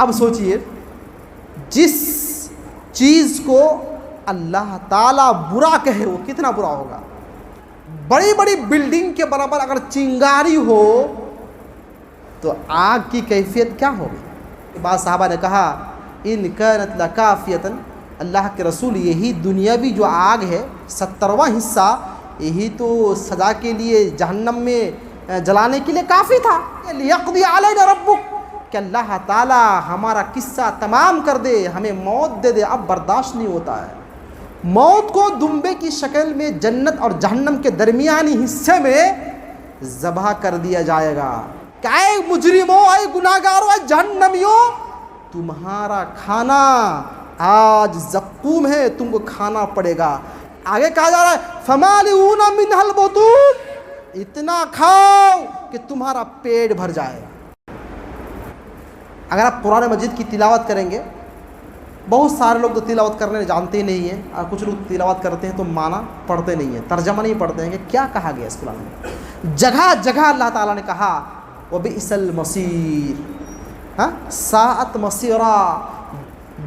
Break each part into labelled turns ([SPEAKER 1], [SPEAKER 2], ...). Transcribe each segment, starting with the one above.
[SPEAKER 1] اب سوچئے جس چیز کو اللہ تعالیٰ برا کہے وہ کتنا برا ہوگا. بڑی بڑی بلڈنگ کے برابر اگر چنگاری ہو تو آگ کی کیفیت کیا ہوگی؟ بعض صحابہ نے کہا ان کانت لکافیۃ، اللہ کے رسول یہی دنیاوی جو آگ ہے 70واں حصہ یہی تو سزا کے لیے جہنم میں جلانے کے لیے کافی تھا. لیقضی علینا ربک، کہ اللہ تعالیٰ ہمارا قصہ تمام کر دے، ہمیں موت دے دے، اب برداشت نہیں ہوتا ہے. موت کو دمبے کی شکل میں جنت اور جہنم کے درمیانی حصے میں ذبح کر دیا جائے گا کہ اے مجرموں، اے گناہگاروں، اے جہنمیوں، تمہارا کھانا آج زقوم ہے، تم کو کھانا پڑے گا. آگے کہا جا رہا ہے فمالئون منھا البطون، اتنا کھاؤ کہ تمہارا پیٹ بھر جائے. اگر آپ قرآن مجید کی تلاوت کریں گے، بہت سارے لوگ تو تلاوت کرنے جانتے ہی نہیں ہیں، اور کچھ لوگ تلاوت کرتے ہیں تو معنی پڑھتے نہیں ہیں، ترجمہ نہیں پڑھتے ہیں کہ کیا کہا گیا اس قرآن میں. جگہ جگہ اللہ تعالیٰ نے کہا وَبِئْسَ الْمَصِيرُ، ساءت مصیرا،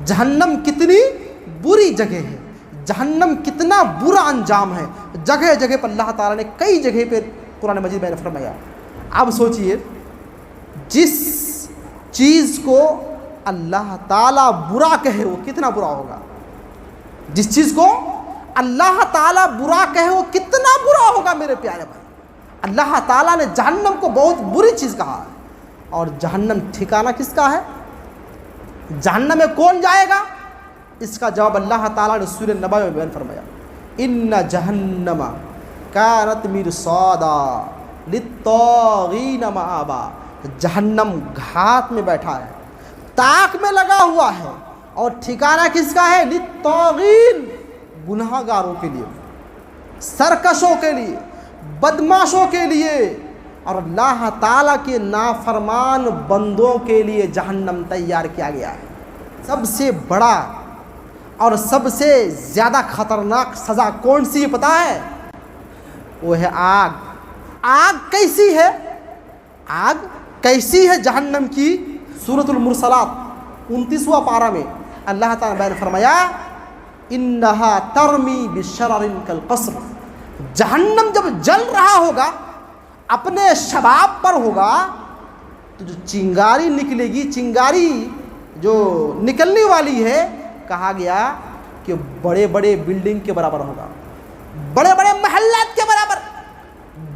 [SPEAKER 1] جہنم کتنی بری جگہ ہے، جہنم کتنا برا انجام ہے. جگہ جگہ پر اللہ تعالیٰ نے کئی جگہ پہ قرآن مجید میں نے فرمایا. اب سوچئے جس چیز کو اللہ تعالیٰ برا کہے وہ کتنا برا ہوگا. جس چیز کو اللہ تعالیٰ برا کہے وہ کتنا برا ہوگا میرے پیارے بھائی. اللہ تعالیٰ نے جہنم کو بہت بری چیز کہا ہے، اور جہنم ٹھکانہ کس کا ہے؟ جہنم میں کون جائے گا؟ اس کا جواب اللہ تعالیٰ نے سورہ نبأ میں بیان فرمایا ان جہنم کانت مرصادا للطاغین مآبا. جہنم گھات میں بیٹھا ہے، تاک میں لگا ہوا ہے، اور ٹھکانہ کس کا ہے؟ للطاغین، گناہ گاروں کے لیے، سرکشوں کے لیے، بدماشوں کے لیے، اور اللہ تعالیٰ کے نافرمان بندوں کے لیے جہنم تیار کیا گیا ہے. سب سے بڑا اور سب سے زیادہ خطرناک سزا کون سی پتہ ہے؟ وہ ہے آگ. آگ کیسی ہے؟ آگ کیسی ہے جہنم کی؟ سورۃ المرسلات 29واں پارہ میں اللہ تعالیٰ نے بیان فرمایا انہا ترمی بشرر کالقصر. جہنم جب جل رہا ہوگا، اپنے شباب پر ہوگا، تو جو چنگاری نکلے گی، چنگاری جو نکلنے والی ہے، کہا گیا کہ بڑے بڑے بلڈنگ کے برابر ہوگا، بڑے بڑے محلات کے برابر،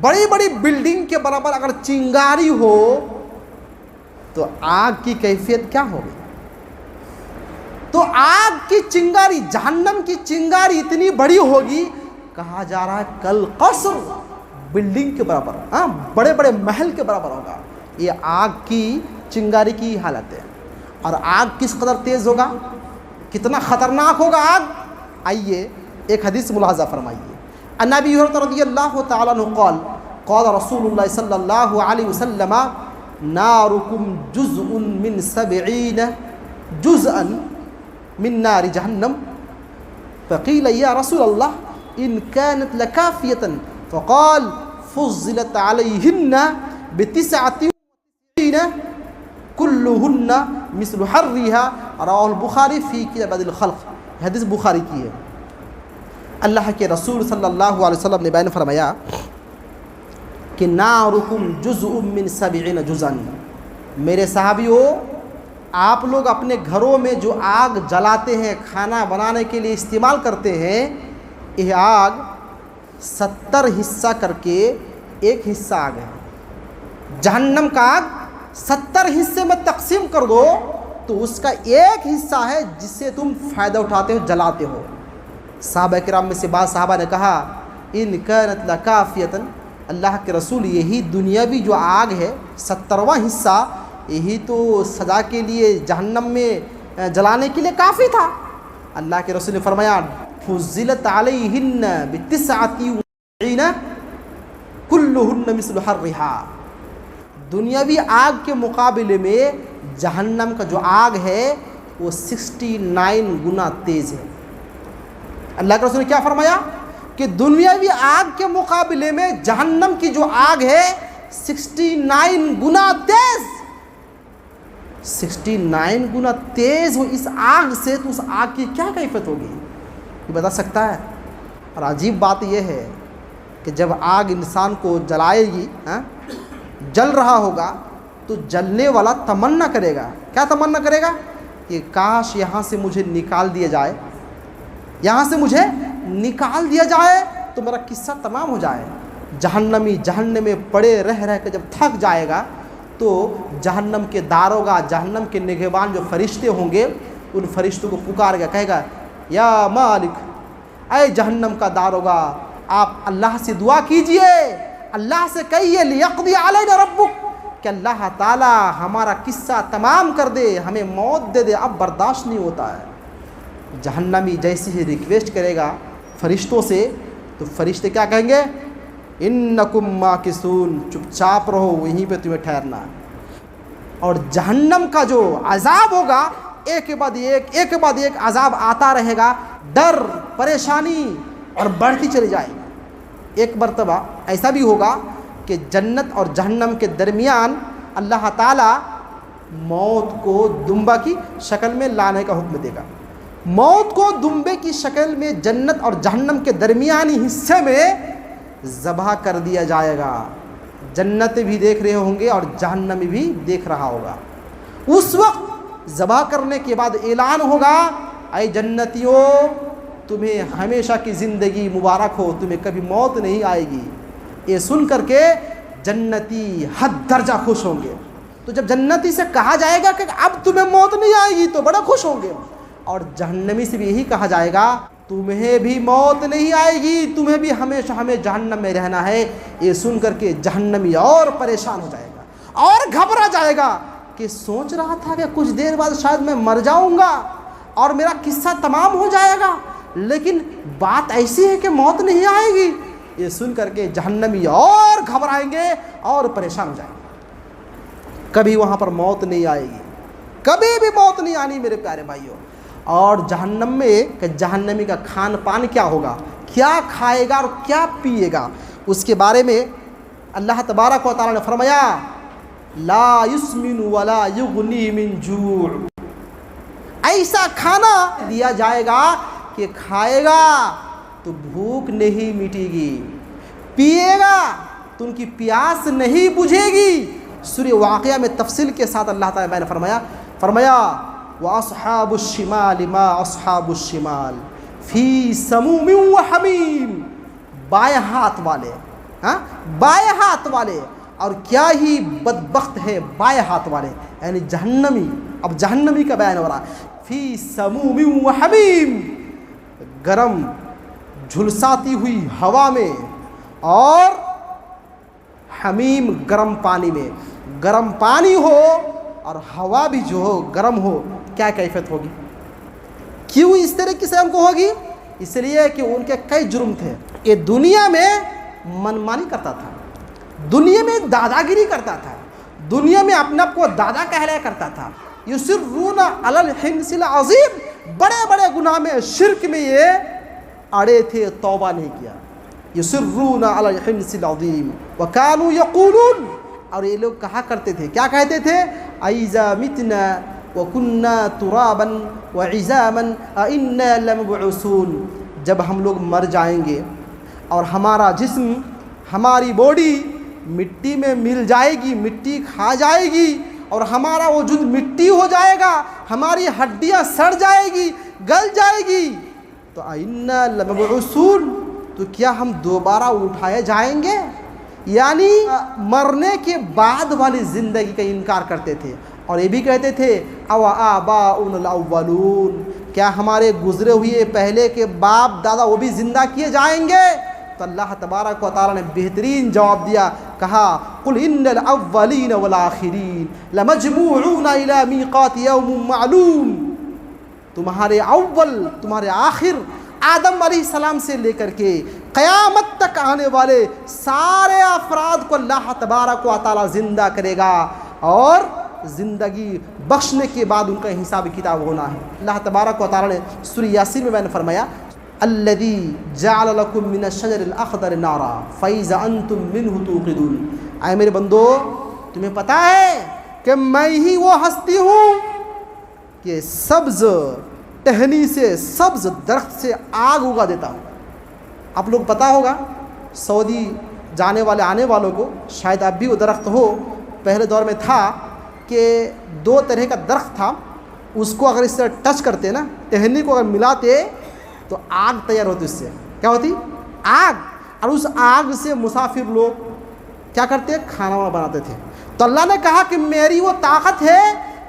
[SPEAKER 1] بڑی بڑی بلڈنگ کے برابر اگر چنگاری ہو تو آگ کی کیفیت کیا ہوگی؟ تو آگ کی چنگاری، جہنم کی چنگاری اتنی بڑی ہوگی، کہا جا رہا ہے کل قصر، بلڈنگ کے برابر، بڑے بڑے محل کے برابر ہوگا. یہ آگ کی چنگاری کی حالت ہے. اور آگ کس قدر تیز ہوگا، کتنا خطرناک ہوگا آگ؟ آئیے ایک حدیث ملاحظہ فرمائیے. عن ابی ہریرہ رضی اللہ تعالیٰ عنہ قال قال رسول اللہ صلی اللہ علیہ وسلم نارکم جزء من 70 جزءا من نار جہنم فقیل یا رسول اللہ ان كانت لکافیة فقال فضلت علیہن ب99 کلہن مثل حرها رواہ البخاری فی کتاب الخلق. حدیث بخاری کی ہے. اللہ کے رسول صلی اللہ علیہ وسلم نے بیان فرمایا کہ نارکم جزء من 70 جزءا. میرے صحابیوں، آپ لوگ اپنے گھروں میں جو آگ جلاتے ہیں، کھانا بنانے کے لیے استعمال کرتے ہیں، یہ آگ 70 حصہ کر کے ایک حصہ آگ ہے. جہنم کا آگ 70 حصے میں تقسیم کر دو تو اس کا ایک حصہ ہے جس سے تم فائدہ اٹھاتے ہو، جلاتے ہو. صحابہ کرام میں سے بعض صحابہ نے کہا ان کانت لکافیۃ، اللہ کے رسول یہی دنیاوی جو آگ ہے 70واں حصہ یہی تو سزا کے لیے جہنم میں جلانے کے لیے کافی تھا. اللہ کے رسول نے فرمایا فضلت علیہن ب99 کلہن مثل حرها. دنیاوی آگ کے مقابلے میں جہنم کا جو آگ ہے وہ 69 گنا تیز ہے. اللہ کے رسول نے کیا فرمایا کہ دنیاوی آگ کے مقابلے میں جہنم کی جو آگ ہے 69 گنا تیز. 69 गुना तेज हो इस आग से, तो उस आग की क्या कैफियत होगी, ये बता सकता है। और अजीब बात यह है कि जब आग इंसान को जलाएगी, जल रहा होगा, तो जलने वाला तमन्ना करेगा, क्या तमन्ना करेगा कि काश यहाँ से मुझे निकाल दिया जाए, यहाँ से मुझे निकाल दिया जाए तो मेरा किस्सा तमाम हो जाए। जहन्नमी जहन्नम में पड़े रह रह कर जब थक जाएगा, तो जहन्नम के दारोगा, जहन्नम के निगहबान जो फरिश्ते होंगे, उन फरिश्तों को पुकार के कहेगा, या मालिक, ऐ जहन्नम का दारोगा, आप अल्लाह से दुआ कीजिए, अल्लाह से कहिए लियक़दी अलैना रब्बुक, कि अल्लाह ताला हमारा किस्सा तमाम कर दे, हमें मौत दे दे, अब बर्दाश्त नहीं होता है। जहन्नमी जैसे ही रिक्वेस्ट करेगा फरिश्तों से, तो फरिश्ते क्या कहेंगे, इन्नकुम माकिसून, चुपचाप रहो, वहीं पे तुम्हें ठहरना है। और जहन्नम का जो अजाब होगा, एक के बाद एक अजाब आता रहेगा, डर परेशानी और बढ़ती चली जाएगी। एक मर्तबा ऐसा भी होगा कि जन्नत और जहन्नम के दरमियान अल्लाह ताला मौत को दुम्बा की शक्ल में लाने का हुक्म देगा। मौत को दुम्बे की शक्ल में जन्नत और जहन्नम के दरमियानी हिस्से में ज़बह कर दिया जाएगा। जन्नत भी देख रहे होंगे और जहन्नम भी देख रहा होगा। उस वक्त ज़बह करने के बाद ऐलान होगा, ऐ जन्नतियों, तुम्हें हमेशा की ज़िंदगी मुबारक हो, तुम्हें कभी मौत नहीं आएगी। ये सुन करके जन्नती हद दर्जा खुश होंगे। तो जब जन्नती से कहा जाएगा कि अब तुम्हें मौत नहीं आएगी, तो बड़ा खुश होंगे। और जहन्नमी से भी यही कहा जाएगा, तुम्हें भी मौत नहीं आएगी, तुम्हें भी हमेशा हमें जहन्नम में रहना है। ये सुन करके जहन्नमी और परेशान हो जाएगा और घबरा जाएगा कि सोच रहा था कि कुछ देर बाद शायद मैं मर जाऊंगा और मेरा किस्सा तमाम हो जाएगा, लेकिन बात ऐसी है कि मौत नहीं आएगी। ये सुन करके जहन्नमी और घबराएंगे और परेशान हो जाएंगे। कभी वहाँ पर मौत नहीं आएगी, कभी भी मौत नहीं आनी मेरे प्यारे भाइयों। और जहन्नम में जहन्नमी का खान पान क्या होगा, क्या खाएगा और क्या पिएगा, उसके बारे में अल्लाह तबारक व तआला ने फरमाया, ला युस्मिनु वला युगनी मिन जूअ। ऐसा खाना दिया जाएगा कि खाएगा तो भूख नहीं मिटेगी, पिएगा तो उनकी प्यास नहीं बुझेगी। सूरह वाक़िया में तफसील के साथ अल्लाह ताला ने फरमाया व अस्हाबुश शिमाल मा अस्हाबुश शिमाल फी समूमिन व हमीम। बाएं हाथ वाले, बाएं हाथ वाले, और क्या ही बदबख्त है बाएं हाथ वाले, यानी जहन्नमी। अब जहन्नमी का बयान हो रहा है, फी समूमिन व हमीम, गरम झुलसाती हुई हवा में, और हमीम गरम पानी में। गरम पानी हो और हवा भी जो हो गरम हो, क्या कैफियत होगी। क्यों इस तरीके से हमको होगी, इसलिए कि उनके कई जुर्म थे। ये दुनिया में मनमानी करता था, दुनिया में दादागिरी करता था, दुनिया में अपने आप को दादा कहलाया करता था। युसिर्रूना अलल हिंसिल अज़ीम, बड़े बड़े गुनाह में, शिर्क में ये अड़े थे, तौबा नहीं किया। युसिर्रूना अलल हिंसिल अज़ीम व कानू यक़ूलून, और ये लोग कहा करते थे, क्या कहते थे, ऐज़ा मितना व कुन्ना तुराबन व इज़ामन इन्ना लमबऊसून। जब हम लोग मर जाएंगे और हमारा जिस्म, हमारी बॉडी मिट्टी में मिल जाएगी, मिट्टी खा जाएगी, और हमारा वजूद मिट्टी हो जाएगा, हमारी हड्डियां सड़ जाएगी, गल जाएगी, तो इन्ना लमबऊसून, तो क्या हम दोबारा उठाए जाएंगे। यानी मरने के बाद वाली ज़िंदगी का इनकार करते थे। और ये भी कहते थे, अव आबाउल अव्वलून, क्या हमारे गुजरे हुए पहले के बाप दादा वो भी ज़िंदा किए जाएंगे। तो अल्लाह तबारक व तआला ने बेहतरीन जवाब दिया, कहा, कुल इन्नल अव्वलीन वल आखिरीन लमजमूऊना इला मीक़ाति यौमिन मालूम। तुम्हारे अव्वल, तुम्हारे आखिर, आदम अलैहिस्सलाम से लेकर के क़यामत तक आने वाले सारे अफराद को अल्लाह तबारक व तआला ज़िंदा करेगा, और ज़िंदगी बख्शने के बाद उनका हिसाब किताब होना है। अल्लाह तबारक व तआला ने सूरह यासीन में मैंने फरमाया, अल्लज़ी जअल लकुम मिनश शजरिल अख़दर नारा फ़इज़ा अंतुम मिन्हु तूक़िदून। आए मेरे बंदो, तुम्हें पता है کہ میں ہی وہ ہستی ہوں کہ سبز ٹہنی سے سبز درخت سے آگ اگا دیتا ہوں. آپ لوگ پتہ ہوگا سعودی جانے والے آنے والوں کو شاید اب بھی وہ درخت ہو, پہلے دور میں تھا کہ 2 طرح کا درخت تھا, اس کو اگر اس سے ٹچ کرتے نا, ٹہنی کو اگر ملاتے تو آگ تیار ہوتی, اس سے کیا ہوتی آگ, اور اس آگ سے مسافر لوگ کیا کرتے کھانا وانا بناتے تھے. تو اللہ نے کہا کہ میری وہ طاقت ہے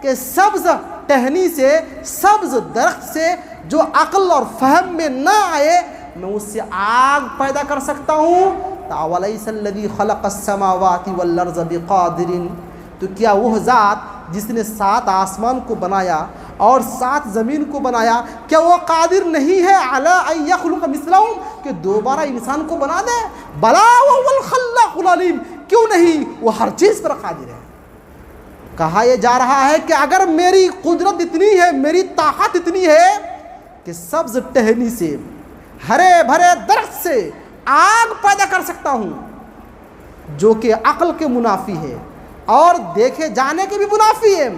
[SPEAKER 1] کہ سبز ٹہنی سے سبز درخت سے جو عقل اور فہم میں نہ آئے میں اس سے آگ پیدا کر سکتا ہوں. اَوَلَيْسَ الَّذِي خَلَقَ السَّمَاوَاتِ وَالْأَرْضَ بِقَادِرٍ, تو کیا وہ ذات جس نے 7 آسمان کو بنایا اور 7 زمین کو بنایا, کیا وہ قادر نہیں ہے عَلَىٰ أَن يَخْلُقَ مِثْلَهُمْ کہ دوبارہ انسان کو بنا دے؟ بَلَىٰ وَهُوَ الْخَلَّاقُ الْعَلِيمُ, کیوں نہیں, وہ ہر چیز پر قادر ہے. کہا یہ جا رہا ہے کہ اگر میری قدرت اتنی ہے, میری طاقت اتنی ہے کہ سبز ٹہنی سے ہرے بھرے درخت سے آگ پیدا کر سکتا ہوں, جو کہ عقل کے منافی ہے اور دیکھے جانے کے بھی منافی ہے.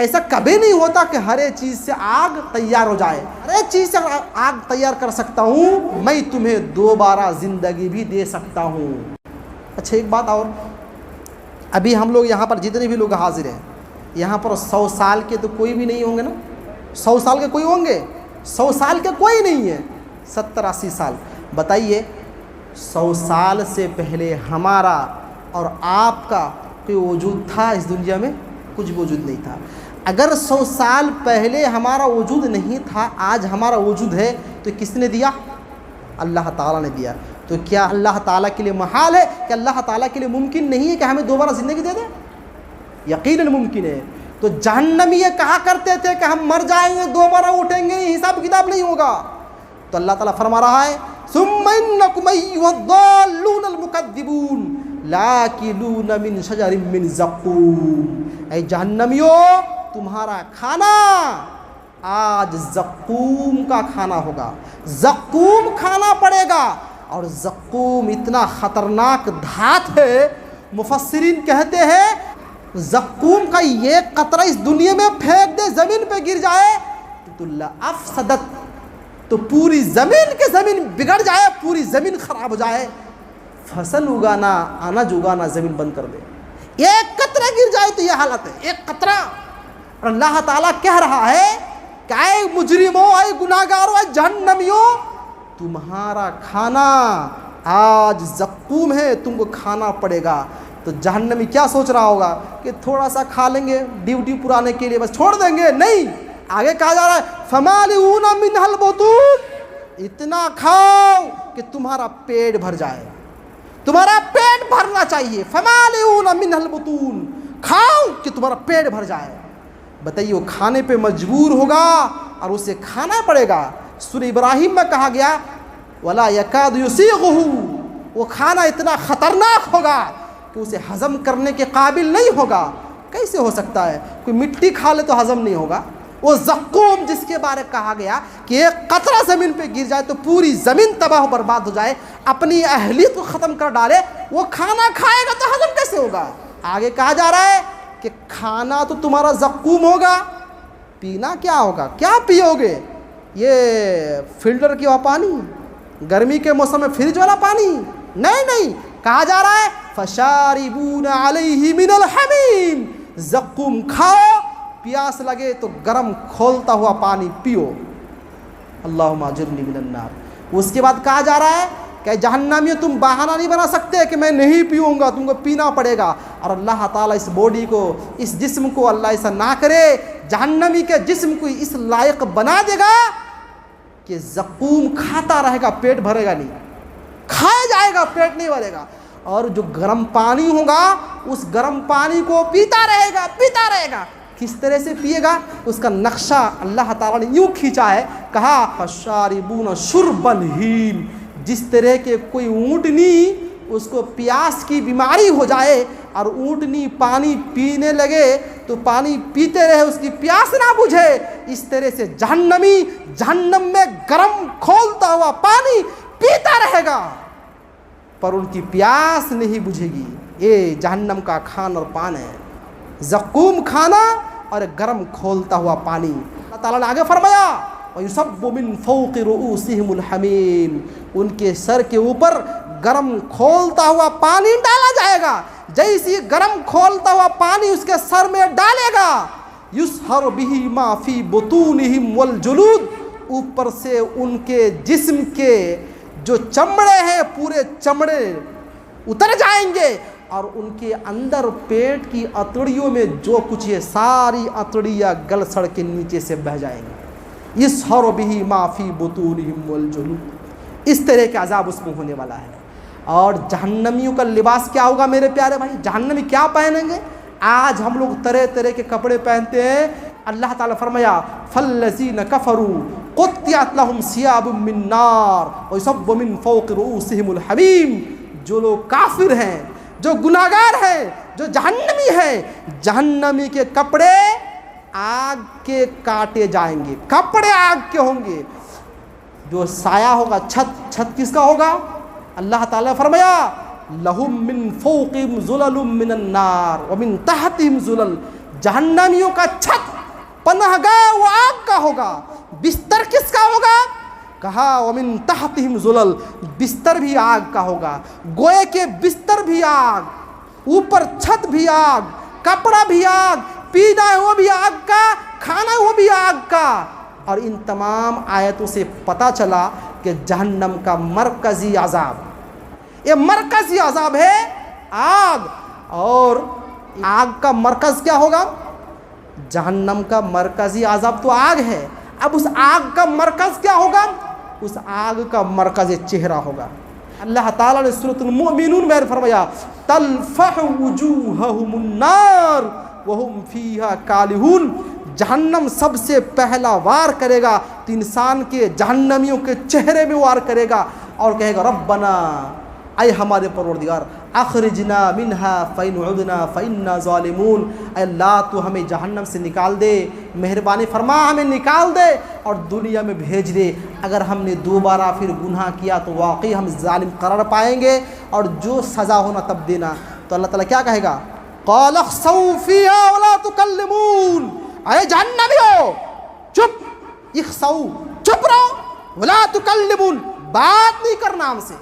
[SPEAKER 1] ایسا کبھی نہیں ہوتا کہ ہر ایک چیز سے آگ تیار ہو جائے. ہر ایک چیز سے آگ تیار کر سکتا ہوں, میں تمہیں دوبارہ زندگی بھی دے سکتا ہوں. اچھا ایک بات اور, ابھی ہم لوگ یہاں پر جتنے بھی لوگ حاضر ہیں یہاں پر 100 سال کے تو کوئی بھی نہیں ہوں گے نا, 100 سال کے کوئی ہوں گے, 100 سال کے کوئی نہیں ہے, 70-80 سال. بتائیے 100 سال سے پہلے ہمارا اور آپ کا کوئی وجود تھا اس دنیا میں؟ کچھ وجود نہیں تھا. اگر 100 سال پہلے ہمارا وجود نہیں تھا, آج ہمارا وجود ہے, تو کس نے دیا؟ اللہ تعالیٰ نے دیا. تو کیا اللہ تعالیٰ کے لیے محال ہے, کہ اللہ تعالیٰ کے لیے ممکن نہیں ہے کہ ہمیں دوبارہ زندگی دے دے؟ یقیناً ممکن ہے. تو جہنمی یہ کہا کرتے تھے کہ ہم مر جائیں گے دوبارہ اٹھیں گے, حساب کتاب نہیں ہوگا. تو اللہ تعالیٰ فرما رہا ہے ثم انکم ایھا الضالون المکذبون لاکلون من شجر من زقوم, اے جہنمیو تمہارا کھانا آج زقوم کا کھانا ہوگا, زقوم کھانا پڑے گا. اور زقوم اتنا خطرناک دھات ہے, مفسرین کہتے ہیں زقوم کا یہ قطرہ اس دنیا میں پھینک دے, زمین پہ گر جائے تو لافسدت, تو پوری زمین کے زمین بگڑ جائے, پوری زمین خراب ہو جائے. فصل اگانا اناج اگانا زمین بند کر دے. ایک قطرہ گر جائے تو یہ حالت ہے, ایک قطرہ. اور اللہ تعالیٰ کہہ رہا ہے کہ اے مجرموں, اے گناہگاروں, اے جہنمیوں, تمہارا کھانا آج زقوم ہے, تم کو کھانا پڑے گا. تو جہنمی کیا سوچ رہا ہوگا کہ تھوڑا سا کھا لیں گے ڈیوٹی پرانے کے لیے, بس چھوڑ دیں گے. نہیں, آگے کہا جا رہا ہے فمالئون منھا البطون, اتنا کھاؤ کہ تمہارا پیٹ بھر جائے, تمہارا پیٹ بھرنا چاہیے. فمالئون منھا البطون, کھاؤ کہ تمہارا پیٹ بھر جائے. بتائیے وہ کھانے پہ مجبور ہوگا اور اسے کھانا پڑے گا. سورہ ابراہیم میں کہا گیا ولا یکاد یسیغہ, وہ کھانا اتنا خطرناک ہوگا کہ اسے ہضم کرنے کے قابل نہیں ہوگا. کیسے ہو سکتا ہے, کوئی مٹی کھا لے تو ہضم نہیں ہوگا. وہ زقوم جس کے بارے کہا گیا کہ ایک قطرہ زمین پہ گر جائے تو پوری زمین تباہ و برباد ہو جائے, اپنی اہلیت کو ختم کر ڈالے, وہ کھانا کھائے گا تو ہضم کیسے ہوگا؟ آگے کہا جا رہا ہے کہ کھانا تو تمہارا زقوم ہوگا, پینا کیا ہوگا, کیا پیو گے؟ یہ فلٹر کی ہوا پانی, گرمی کے موسم میں فریج والا پانی نہیں. کہا جا رہا ہے فشاربون علیہ من الحمیم, زقوم کھاؤ, پیاس لگے تو گرم کھولتا ہوا پانی پیو. اللہم اجرنی من النار. اس کے بعد کہا جا رہا ہے کہ جہنمیوں تم بہانہ نہیں بنا سکتے کہ میں نہیں پیوں گا, تم کو پینا پڑے گا. اور اللہ تعالیٰ اس باڈی کو, اس جسم کو اللہ ایسا نہ کرے, جہنمی کے جسم کو اس لائق بنا دے گا کہ زقوم کھاتا رہے گا, پیٹ بھرے گا نہیں, کھایا جائے گا پیٹ نہیں بھرے گا. اور جو گرم پانی ہوگا اس گرم پانی کو پیتا رہے گا. کس طرح سے پیے گا, اس کا نقشہ اللہ تعالیٰ نے یوں کھینچا ہے, کہا فشاربون شرب الہیم, جس طرح کے کوئی اونٹنی اس کو پیاس کی بیماری ہو جائے اور اونٹنی پانی پینے لگے تو پانی پیتے رہے, اس کی پیاس نہ بجھے, اس طرح سے جہنمی جہنم میں گرم کھولتا ہوا پانی پیتا رہے گا پر ان کی پیاس نہیں بجھے گی. یہ جہنم کا کھان اور پان ہے. ज़क़ूम खाना और गर्म खोलता हुआ पानी। अल्लाह ताला ने आगे फरमाया वयुसब्बु मिन फ़ौक़ि रुऊसिहिमुल हमीम, उनके सर के ऊपर गर्म खोलता हुआ पानी डाला जाएगा। जैसे गर्म खोलता हुआ पानी उसके सर में डालेगा, युसहर बिही मा फी बुतूनिहिम वल जुलूद, ऊपर से उनके जिस्म के जो चमड़े हैं पूरे चमड़े उतर जाएंगे और उनके अंदर पेट की अतड़ियों में जो कुछ है सारी अतड़ियाँ गल सड़ के नीचे से बह जाएंगी। युसहर बिही मा फी बुतूनिहिम वल जुलूद, इस तरह के अजाब उसमें होने वाला है। और जहन्नमियों का लिबास क्या होगा मेरे प्यारे भाई? जहन्नमी क्या पहनेंगे? आज हम लोग तरह तरह के कपड़े पहनते हैं। अल्लाह ताला फरमाया फल्लज़ीन कफ़रू क़ुत्तिअत लहुम सियाबुम मिन नार व युसब्बु मिन फ़ौक़ि रुऊसिहिमुल हमीम, जो लोग काफिर हैं, जो गुनाहगार हैं, जो जहन्नमी हैं, जहन्नमी के कपड़े आग के काटे जाएंगे, कपड़े आग के होंगे। जो साया होगा, छत किसका होगा? अल्लाह ताला फरमाया लहुम मिन फ़ौक़िहिम ज़ुललुम मिनन नार व मिन तहतिहिम ज़ुलल, जहन्नमियों का छत पनाहगाह वो आग का होगा। बिस्तर किसका होगा? कहा व मिन तहतिहिम ज़ुलल, बिस्तर भी आग का होगा। गोए के बिस्तर भी आग, ऊपर छत भी आग, कपड़ा भी आग, पीना है वो भी आग का, खाना है वो भी आग का। और इन तमाम आयतों से पता चला कि जहन्नम का मरकज़ी अज़ाब, ये मरकज़ी अज़ाब है आग। और आग का मरकज़ क्या होगा? जहन्नम का मरकज़ी अज़ाब तो आग है। अब उस आग का मरकज़ क्या होगा? उस आग का मरकज़ चेहरा होगा। अल्लाह ताला ने सूरतुल मुमिनून में फरमाया तल्फ़हु वुजूहहुमुन नार व हुम फ़ीहा कालिहून, जहन्नम सबसे पहला वार करेगा तो इंसान के जहन्नमियों के चेहरे में वार करेगा और कहेगा रब्बना, ऐ हमारे परवरदिगार, अखरिजना मिन्हा फ़इन उदना फ़इन्ना ज़ालिमून, अल्लाह तो हमें जहन्नम से निकाल दे, मेहरबानी फरमा हमें निकाल दे और दुनिया में भेज दे। अगर हमने दोबारा फिर गुनाह किया तो वाकई हम जालिम करार पाएंगे और जो सज़ा होना तब देना। तो अल्लाह ताला क्या कहेगा? क़ाल इख़्सऊ फ़ीहा वला तुकल्लिमून, अरे जहन्नमियों चुप, इख़्सऊ चुप रहो, वला तुकल्लिमून बात नहीं करना हमसे,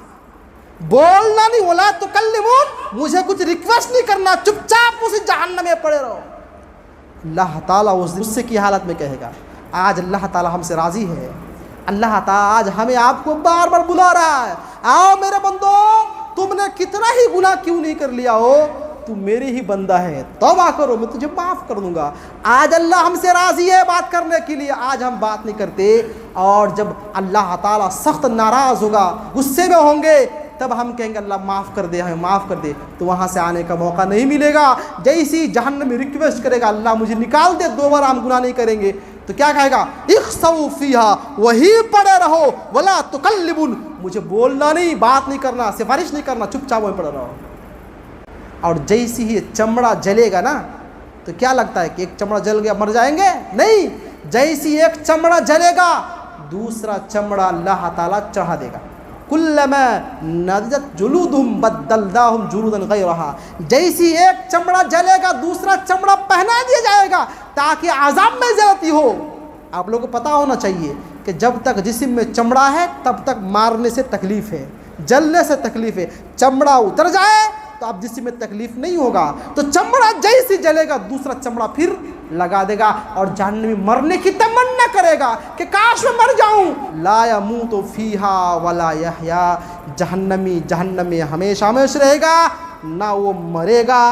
[SPEAKER 1] बोलना नहीं, वला तुकल्लिमून मुझे कुछ रिक्वेस्ट नहीं करना, चुपचाप उसी जहन्नम में पड़े रहो। अल्लाह ताला उस गुस्से की हालत में कहेगा। आज अल्लाह ताला हमसे राज़ी है। अल्लाह ताला आज हमें आपको बार बार बुला रहा है, आओ मेरे बंदो, तुमने कितना ही गुनाह क्यों नहीं कर लिया हो, तू मेरी ही बंदा है, तौबा करो, मैं तुझे माफ़ कर दूंगा। आज अल्लाह हमसे राज़ी है बात करने के लिए, आज हम बात नहीं करते। और जब अल्लाह ताला सख्त नाराज़ होगा, गुस्से में होंगे, तब हम कहेंगे अल्लाह माफ़ कर दे, हमें माफ़ कर दे, तो वहाँ से आने का मौका नहीं मिलेगा। जैसी जहन्नम में रिक्वेस्ट करेगा अल्लाह मुझे निकाल दे, दोबारा हम गुनाह नहीं करेंगे, तो क्या कहेगा? इख़्सऊ फ़ीहा, वहीं पड़े रहो, वला तुकल्लिमून मुझे बोलना नहीं, बात नहीं करना, सिफारिश नहीं करना, चुपचाप वहीं पड़े रहो। और जैसे ही चमड़ा जलेगा ना, तो क्या लगता है कि एक चमड़ा जल गया मर जाएंगे? नहीं, जैसी एक चमड़ा जलेगा दूसरा चमड़ा अल्लाह ताला चढ़ा देगा। कुल्लमा नज़जत जुलूदुहुम बद्दलनाहुम जुलूदन गैरहा, जैसी एक चमड़ा जलेगा दूसरा चमड़ा पहना दिया जाएगा ताकि अज़ाब में ज़्यादती हो। आप लोगों को पता होना चाहिए कि जब तक जिस्म में चमड़ा है तब तक मारने से तकलीफ़ है, जलने से तकलीफ़ है। चमड़ा उतर जाए तो अब जिस्म में तकलीफ नहीं होगा। तो चमड़ा जैसे जलेगा दूसरा चमड़ा फिर लगा देगा और जहन्नमी मरने की तमन्ना करेगा कि काश मैं मर जाऊं। ला यमूतु फ़ीहा वला यहया, जहन्नमी जहन्नम में हमेशा हमेशा रहेगा, ना वो मरेगा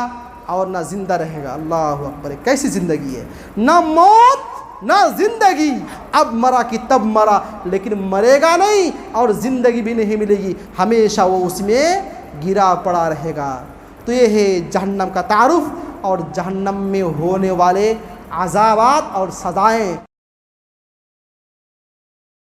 [SPEAKER 1] और ना जिंदा रहेगा। अल्लाह अकबर, कैसी ज़िंदगी है, ना मौत ना ज़िंदगी। अब मरा कि तब मरा, लेकिन मरेगा नहीं और ज़िंदगी भी नहीं मिलेगी, हमेशा वो उसमें गिरा पड़ा रहेगा। तो ये है जहन्नम का तारुफ और जहन्नम में होने वाले अज़ाबात और सज़ाएँ।